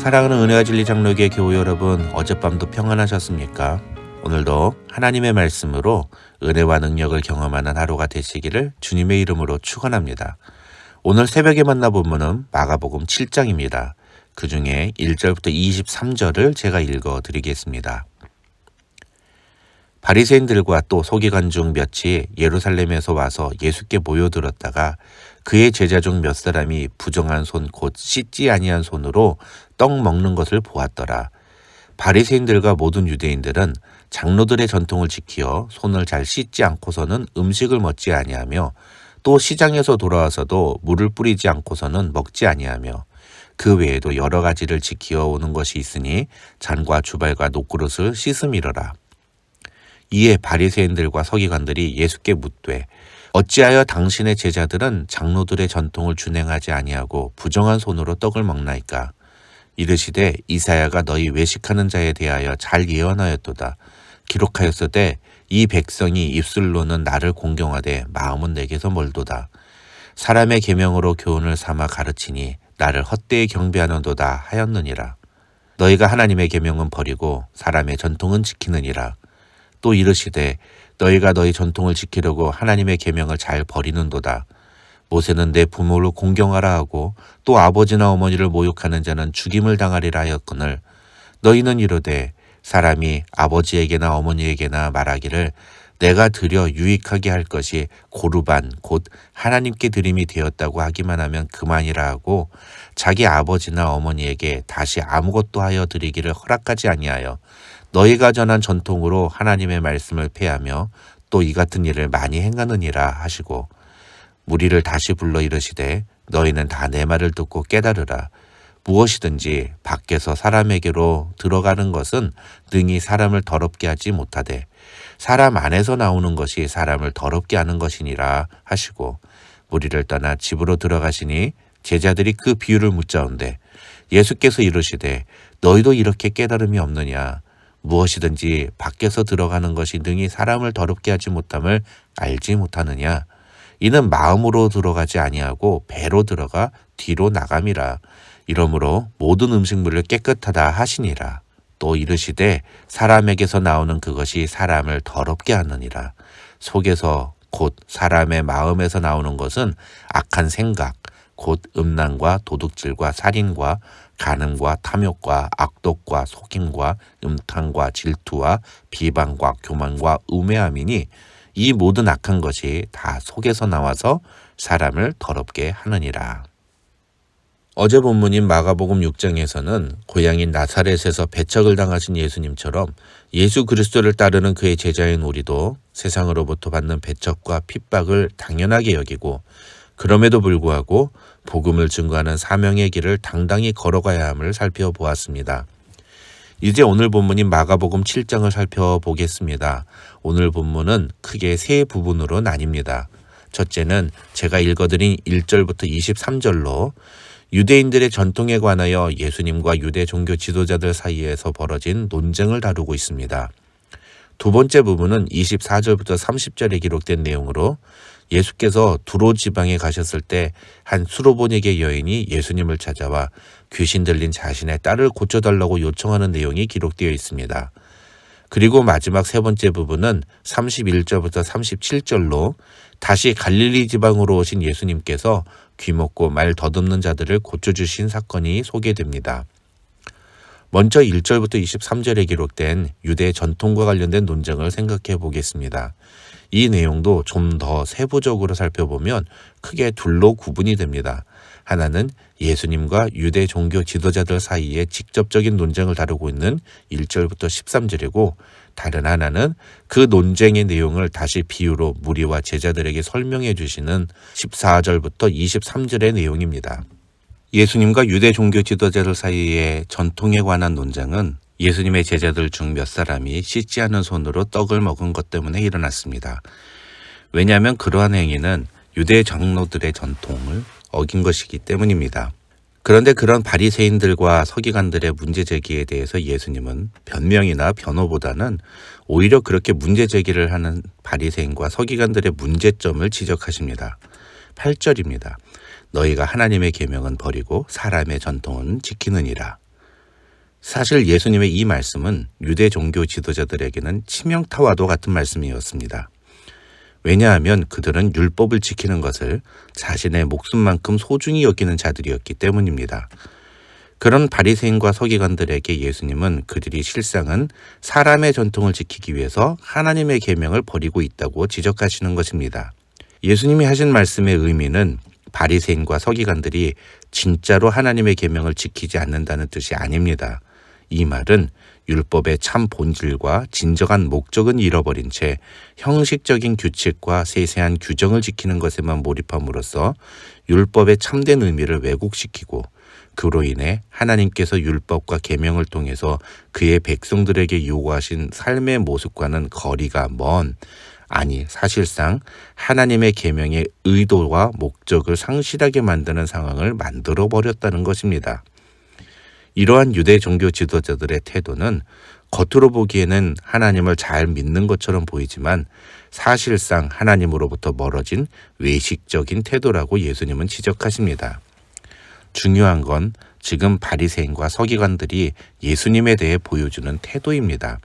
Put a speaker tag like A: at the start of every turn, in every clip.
A: 사랑하는 은혜와 진리 장로교회 교우 여러분, 어젯밤도 평안하셨습니까? 오늘도 하나님의 말씀으로 은혜와 능력을 경험하는 하루가 되시기를 주님의 이름으로 축원합니다. 오늘 새벽에 만나본 본문은 마가복음 7장입니다. 그 중에 1절부터 23절을 제가 읽어드리겠습니다. 바리새인들과 또 서기관 중 몇이 예루살렘에서 와서 예수께 모여들었다가 그의 제자 중 몇 사람이 부정한 손 곧 씻지 아니한 손으로 떡 먹는 것을 보았더라. 바리새인들과 모든 유대인들은 장로들의 전통을 지키어 손을 잘 씻지 않고서는 음식을 먹지 아니하며 또 시장에서 돌아와서도 물을 뿌리지 않고서는 먹지 아니하며 그 외에도 여러 가지를 지키어 오는 것이 있으니 잔과 주발과 녹그릇을 씻음이러라. 이에 바리새인들과 서기관들이 예수께 묻되 어찌하여 당신의 제자들은 장로들의 전통을 준행하지 아니하고 부정한 손으로 떡을 먹나이까? 이르시되 이사야가 너희 외식하는 자에 대하여 잘 예언하였도다. 기록하였으되 이 백성이 입술로는 나를 공경하되 마음은 내게서 멀도다. 사람의 계명으로 교훈을 삼아 가르치니 나를 헛되이 경배하는도다 하였느니라. 너희가 하나님의 계명은 버리고 사람의 전통은 지키느니라. 또 이르시되 너희가 너희 전통을 지키려고 하나님의 계명을 잘 버리는도다. 모세는 내 부모를 공경하라 하고 또 아버지나 어머니를 모욕하는 자는 죽임을 당하리라 하였거늘 너희는 이르되 사람이 아버지에게나 어머니에게나 말하기를 내가 드려 유익하게 할 것이 고르반 곧 하나님께 드림이 되었다고 하기만 하면 그만이라 하고 자기 아버지나 어머니에게 다시 아무것도 하여 드리기를 허락하지 아니하여 너희가 전한 전통으로 하나님의 말씀을 폐하며 또 이 같은 일을 많이 행하느니라 하시고 무리를 다시 불러 이르시되 너희는 다 내 말을 듣고 깨달으라. 무엇이든지 밖에서 사람에게로 들어가는 것은 능히 사람을 더럽게 하지 못하되 사람 안에서 나오는 것이 사람을 더럽게 하는 것이니라 하시고 무리를 떠나 집으로 들어가시니 제자들이 그 비유를 묻자온데 예수께서 이르시되 너희도 이렇게 깨달음이 없느냐? 무엇이든지 밖에서 들어가는 것이 능히 사람을 더럽게 하지 못함을 알지 못하느냐? 이는 마음으로 들어가지 아니하고 배로 들어가 뒤로 나감이라. 이러므로 모든 음식물을 깨끗하다 하시니라. 또 이르시되 사람에게서 나오는 그것이 사람을 더럽게 하느니라. 속에서 곧 사람의 마음에서 나오는 것은 악한 생각, 곧 음란과 도둑질과 살인과 간음과 탐욕과 악독과 속임과 음탕과 질투와 비방과 교만과 우매함이니 이 모든 악한 것이 다 속에서 나와서 사람을 더럽게 하느니라. 어제 본문인 마가복음 6장에서는 고향인 나사렛에서 배척을 당하신 예수님처럼 예수 그리스도를 따르는 그의 제자인 우리도 세상으로부터 받는 배척과 핍박을 당연하게 여기고 그럼에도 불구하고 복음을 증거하는 사명의 길을 당당히 걸어가야 함을 살펴보았습니다. 이제 오늘 본문인 마가복음 7장을 살펴보겠습니다. 오늘 본문은 크게 세 부분으로 나뉩니다. 첫째는 제가 읽어드린 1절부터 23절로 유대인들의 전통에 관하여 예수님과 유대 종교 지도자들 사이에서 벌어진 논쟁을 다루고 있습니다. 두 번째 부분은 24절부터 30절에 기록된 내용으로 예수께서 두로 지방에 가셨을 때 한 수로보니게 여인이 예수님을 찾아와 귀신 들린 자신의 딸을 고쳐달라고 요청하는 내용이 기록되어 있습니다. 그리고 마지막 세 번째 부분은 31절부터 37절로 다시 갈릴리 지방으로 오신 예수님께서 귀먹고 말 더듬는 자들을 고쳐주신 사건이 소개됩니다. 먼저 1절부터 23절에 기록된 유대 전통과 관련된 논쟁을 생각해 보겠습니다. 이 내용도 좀 더 세부적으로 살펴보면 크게 둘로 구분이 됩니다. 하나는 예수님과 유대 종교 지도자들 사이의 직접적인 논쟁을 다루고 있는 1절부터 13절이고 다른 하나는 그 논쟁의 내용을 다시 비유로 무리와 제자들에게 설명해 주시는 14절부터 23절의 내용입니다. 예수님과 유대 종교 지도자들 사이의 전통에 관한 논쟁은 예수님의 제자들 중 몇 사람이 씻지 않은 손으로 떡을 먹은 것 때문에 일어났습니다. 왜냐하면 그러한 행위는 유대 장로들의 전통을 어긴 것이기 때문입니다. 그런데 그런 바리새인들과 서기관들의 문제 제기에 대해서 예수님은 변명이나 변호보다는 오히려 그렇게 문제 제기를 하는 바리새인과 서기관들의 문제점을 지적하십니다. 8절입니다. 너희가 하나님의 계명은 버리고 사람의 전통은 지키느니라. 사실 예수님의 이 말씀은 유대 종교 지도자들에게는 치명타와도 같은 말씀이었습니다. 왜냐하면 그들은 율법을 지키는 것을 자신의 목숨만큼 소중히 여기는 자들이었기 때문입니다. 그런 바리새인과 서기관들에게 예수님은 그들이 실상은 사람의 전통을 지키기 위해서 하나님의 계명을 버리고 있다고 지적하시는 것입니다. 예수님이 하신 말씀의 의미는 바리새인과 서기관들이 진짜로 하나님의 계명을 지키지 않는다는 뜻이 아닙니다. 이 말은 율법의 참 본질과 진정한 목적은 잃어버린 채 형식적인 규칙과 세세한 규정을 지키는 것에만 몰입함으로써 율법의 참된 의미를 왜곡시키고 그로 인해 하나님께서 율법과 계명을 통해서 그의 백성들에게 요구하신 삶의 모습과는 거리가 먼, 아니 사실상 하나님의 계명의 의도와 목적을 상실하게 만드는 상황을 만들어 버렸다는 것입니다. 이러한 유대 종교 지도자들의 태도는 겉으로 보기에는 하나님을 잘 믿는 것처럼 보이지만 사실상 하나님으로부터 멀어진 외식적인 태도라고 예수님은 지적하십니다. 중요한 건 지금 바리새인과 서기관들이 예수님에 대해 보여주는 태도입니다.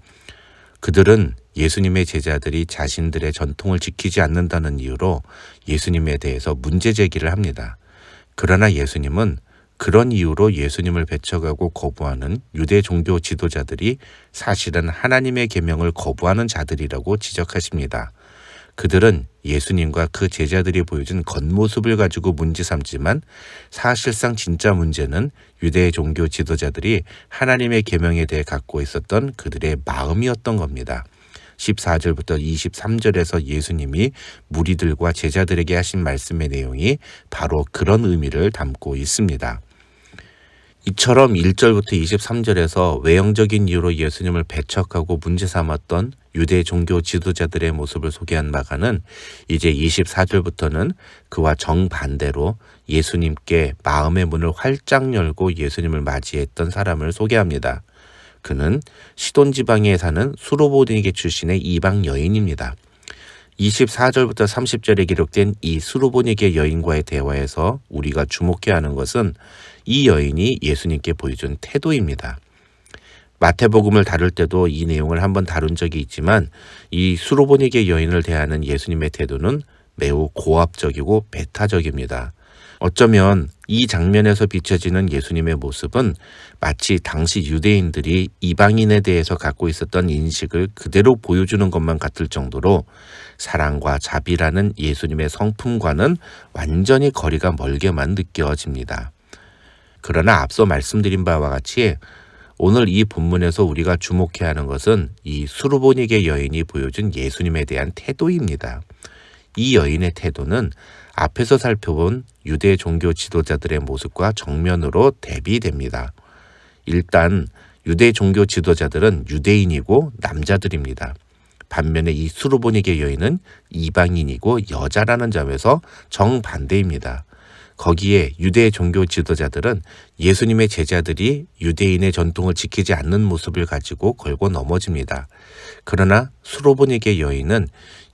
A: 그들은 예수님의 제자들이 자신들의 전통을 지키지 않는다는 이유로 예수님에 대해서 문제 제기를 합니다. 그러나 예수님은 그런 이유로 예수님을 배척하고 거부하는 유대 종교 지도자들이 사실은 하나님의 계명을 거부하는 자들이라고 지적하십니다. 그들은 예수님과 그 제자들이 보여준 겉모습을 가지고 문제 삼지만 사실상 진짜 문제는 유대 종교 지도자들이 하나님의 계명에 대해 갖고 있었던 그들의 마음이었던 겁니다. 14절부터 23절에서 예수님이 무리들과 제자들에게 하신 말씀의 내용이 바로 그런 의미를 담고 있습니다. 이처럼 1절부터 23절에서 외형적인 이유로 예수님을 배척하고 문제 삼았던 유대 종교 지도자들의 모습을 소개한 마가는 이제 24절부터는 그와 정반대로 예수님께 마음의 문을 활짝 열고 예수님을 맞이했던 사람을 소개합니다. 그는 시돈 지방에 사는 수로보니게 출신의 이방 여인입니다. 24절부터 30절에 기록된 이 수로보니게 여인과의 대화에서 우리가 주목해야 하는 것은 이 여인이 예수님께 보여준 태도입니다. 마태복음을 다룰 때도 이 내용을 한번 다룬 적이 있지만 이 수로보니게 여인을 대하는 예수님의 태도는 매우 고압적이고 배타적입니다. 어쩌면 이 장면에서 비춰지는 예수님의 모습은 마치 당시 유대인들이 이방인에 대해서 갖고 있었던 인식을 그대로 보여주는 것만 같을 정도로 사랑과 자비라는 예수님의 성품과는 완전히 거리가 멀게만 느껴집니다. 그러나 앞서 말씀드린 바와 같이 오늘 이 본문에서 우리가 주목해야 하는 것은 이 수르보니게 여인이 보여준 예수님에 대한 태도입니다. 이 여인의 태도는 앞에서 살펴본 유대 종교 지도자들의 모습과 정면으로 대비됩니다. 일단 유대 종교 지도자들은 유대인이고 남자들입니다. 반면에 이 수르보니게 여인은 이방인이고 여자라는 점에서 정반대입니다. 거기에 유대 종교 지도자들은 예수님의 제자들이 유대인의 전통을 지키지 않는 모습을 가지고 걸고 넘어집니다. 그러나 수르보니게 여인은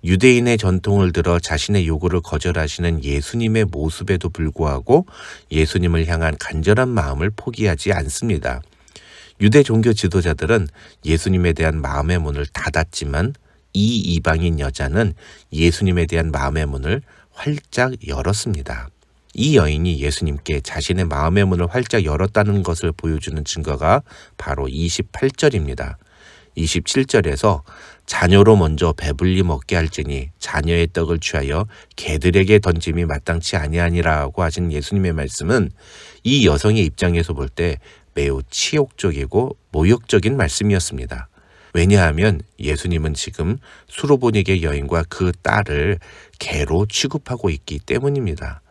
A: 유대인의 전통을 들어 자신의 요구를 거절하시는 예수님의 모습에도 불구하고 예수님을 향한 간절한 마음을 포기하지 않습니다. 유대 종교 지도자들은 예수님에 대한 마음의 문을 닫았지만 이 이방인 여자는 예수님에 대한 마음의 문을 활짝 열었습니다. 이 여인이 예수님께 자신의 마음의 문을 활짝 열었다는 것을 보여주는 증거가 바로 28절입니다. 27절에서 자녀로 먼저 배불리 먹게 할지니 자녀의 떡을 취하여 개들에게 던짐이 마땅치 아니하니라고 하신 예수님의 말씀은 이 여성의 입장에서 볼 때 매우 치욕적이고 모욕적인 말씀이었습니다. 왜냐하면 예수님은 지금 수르보니게 여인과 그 딸을 개로 취급하고 있기 때문입니다.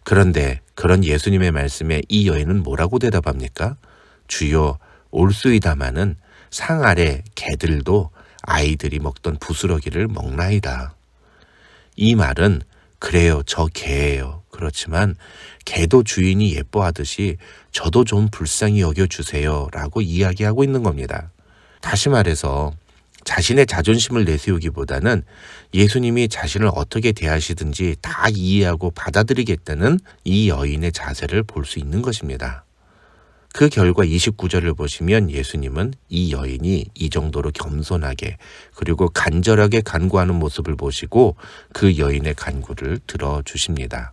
A: 그런데 그런 예수님의 말씀에 이 여인은 뭐라고 대답합니까? 주여 올수이다마는 상 아래 개들도 아이들이 먹던 부스러기를 먹나이다. 이 말은 그래요, 저 개예요. 그렇지만 개도 주인이 예뻐하듯이 저도 좀 불쌍히 여겨주세요 라고 이야기하고 있는 겁니다. 다시 말해서 자신의 자존심을 내세우기보다는 예수님이 자신을 어떻게 대하시든지 다 이해하고 받아들이겠다는 이 여인의 자세를 볼 수 있는 것입니다. 그 결과 29절을 보시면 예수님은 이 여인이 이 정도로 겸손하게 그리고 간절하게 간구하는 모습을 보시고 그 여인의 간구를 들어주십니다.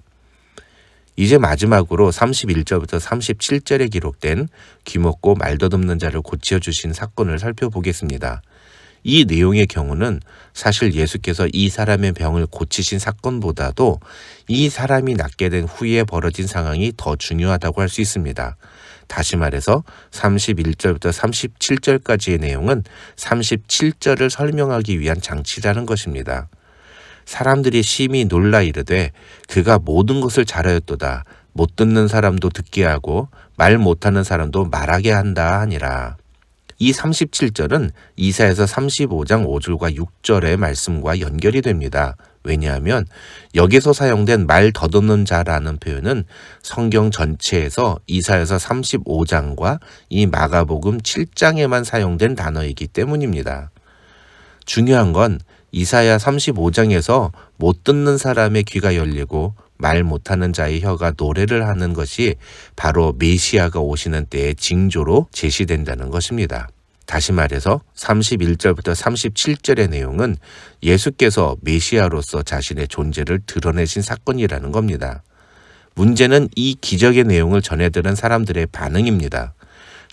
A: 이제 마지막으로 31절부터 37절에 기록된 귀먹고 말 더듬는 자를 고쳐주신 사건을 살펴보겠습니다. 이 내용의 경우는 사실 예수께서 이 사람의 병을 고치신 사건보다도 이 사람이 낫게 된 후에 벌어진 상황이 더 중요하다고 할 수 있습니다. 다시 말해서 31절부터 37절까지의 내용은 37절을 설명하기 위한 장치라는 것입니다. 사람들이 심히 놀라 이르되 그가 모든 것을 잘하였도다. 못 듣는 사람도 듣게 하고 말 못하는 사람도 말하게 한다 하니라. 이 37절은 이사야서 35장 5절과 6절의 말씀과 연결이 됩니다. 왜냐하면 여기서 사용된 말 더듬는 자라는 표현은 성경 전체에서 이사야서 35장과 이 마가복음 7장에만 사용된 단어이기 때문입니다. 중요한 건 이사야 35장에서 못 듣는 사람의 귀가 열리고 말 못하는 자의 혀가 노래를 하는 것이 바로 메시아가 오시는 때의 징조로 제시된다는 것입니다. 다시 말해서 31절부터 37절의 내용은 예수께서 메시아로서 자신의 존재를 드러내신 사건이라는 겁니다. 문제는 이 기적의 내용을 전해들은 사람들의 반응입니다.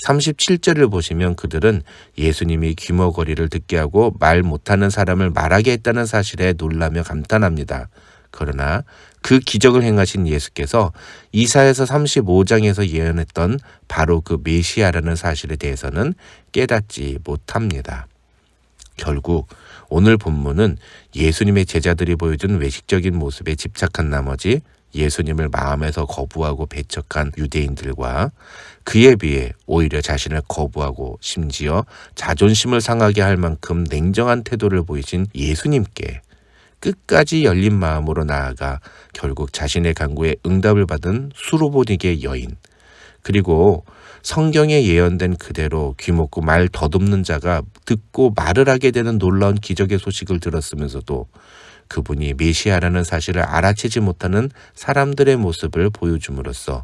A: 37절을 보시면 그들은 예수님이 귀머거리를 듣게 하고 말 못하는 사람을 말하게 했다는 사실에 놀라며 감탄합니다. 그러나 그 기적을 행하신 예수께서 이사야서 35장에서 예언했던 바로 그 메시아라는 사실에 대해서는 깨닫지 못합니다. 결국 오늘 본문은 예수님의 제자들이 보여준 외식적인 모습에 집착한 나머지 예수님을 마음에서 거부하고 배척한 유대인들과 그에 비해 오히려 자신을 거부하고 심지어 자존심을 상하게 할 만큼 냉정한 태도를 보이신 예수님께 끝까지 열린 마음으로 나아가 결국 자신의 간구에 응답을 받은 수로보니게 여인, 그리고 성경에 예언된 그대로 귀먹고 말 더듬는 자가 듣고 말을 하게 되는 놀라운 기적의 소식을 들었으면서도 그분이 메시아라는 사실을 알아채지 못하는 사람들의 모습을 보여줌으로써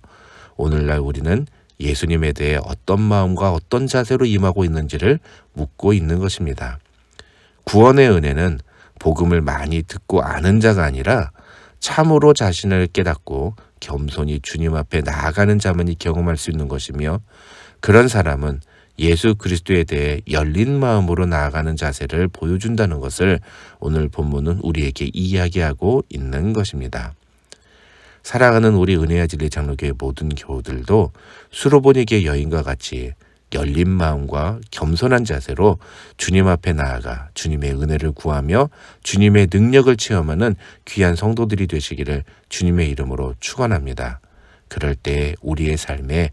A: 오늘날 우리는 예수님에 대해 어떤 마음과 어떤 자세로 임하고 있는지를 묻고 있는 것입니다. 구원의 은혜는 복음을 많이 듣고 아는 자가 아니라 참으로 자신을 깨닫고 겸손히 주님 앞에 나아가는 자만이 경험할 수 있는 것이며, 그런 사람은 예수 그리스도에 대해 열린 마음으로 나아가는 자세를 보여준다는 것을 오늘 본문은 우리에게 이야기하고 있는 것입니다. 사랑하는 우리 은혜와 진리 장로교회 모든 교우들도 수로보니게 여인과 같이 열린 마음과 겸손한 자세로 주님 앞에 나아가 주님의 은혜를 구하며 주님의 능력을 체험하는 귀한 성도들이 되시기를 주님의 이름으로 축원합니다. 그럴 때 우리의 삶에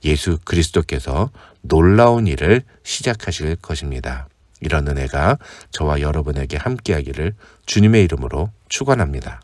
A: 예수 그리스도께서 놀라운 일을 시작하실 것입니다. 이런 은혜가 저와 여러분에게 함께하기를 주님의 이름으로 축원합니다.